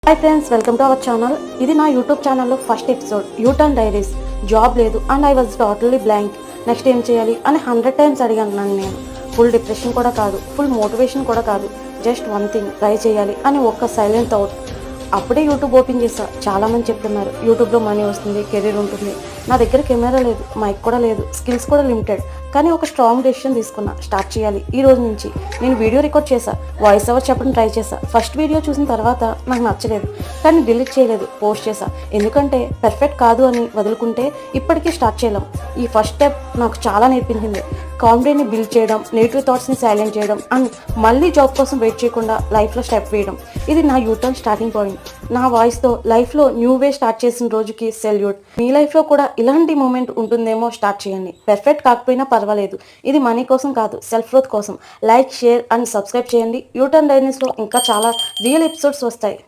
Hi friends, welcome to our channel. ఇది నా YouTube ఛానల్లో first episode U turn diaries. Job లేదు and I was totally blank. Next ఏం చేయాలి అని 100 times అడిగాను నన్ను నేను. ఫుల్ డిప్రెషన్ కూడా కాదు, ఫుల్ మోటివేషన్ కూడా కాదు, జస్ట్ వన్ థింగ్ ట్రై చేయాలి అని ఒక్క సైలెంట్ థాట్. అప్పుడే యూట్యూబ్ ఓపెన్ చేశా. చాలామంది చెప్తున్నారు యూట్యూబ్లో మనీ వస్తుంది, కెరీర్ ఉంటుంది. నా దగ్గర కెమెరా లేదు, మైక్ కూడా లేదు, స్కిల్స్ కూడా లిమిటెడ్. కానీ ఒక స్ట్రాంగ్ డెసిషన్ తీసుకున్నా, స్టార్ట్ చేయాలి ఈ రోజు నుంచి. నేను వీడియో రికార్డ్ చేశా, వాయిస్ ఓవర్ చెప్పడం ట్రై చేశా. ఫస్ట్ వీడియో చూసిన తర్వాత నాకు నచ్చలేదు, కానీ డిలీట్ చేయలేదు, పోస్ట్ చేశా. ఎందుకంటే పర్ఫెక్ట్ కాదు అని వదులుకుంటే ఇప్పటికీ స్టార్ట్ చేయలేం. ఈ ఫస్ట్ స్టెప్ నాకు చాలా నేర్పించింది. కాన్ఫిడెంట్ని బిల్డ్ చేయడం, నెగిటివ్ థాట్స్ని సైలెంట్ చేయడం అండ్ మళ్ళీ జాబ్ కోసం వెయిట్ చేయకుండా లైఫ్లో స్టెప్ వేయడం. ఇది నా యూటర్న్ స్టార్టింగ్ పాయింట్. నా వాయిస్తో లైఫ్లో న్యూ వే స్టార్ట్ చేసిన రోజుకి సెల్యూట్. మీ లైఫ్లో కూడా ఇలాంటి మూమెంట్ ఉంటుందేమో, స్టార్ట్ చేయండి. పర్ఫెక్ట్ కాకపోయినా పర్వాలేదు, ఇది మనీ కోసం కాదు, సెల్ఫ్ గ్రోత్ కోసం. లైక్, షేర్ అండ్ సబ్స్క్రైబ్ చేయండి. యూటర్న్ డైరీస్లో ఇంకా చాలా రియల్ ఎపిసోడ్స్ వస్తాయి.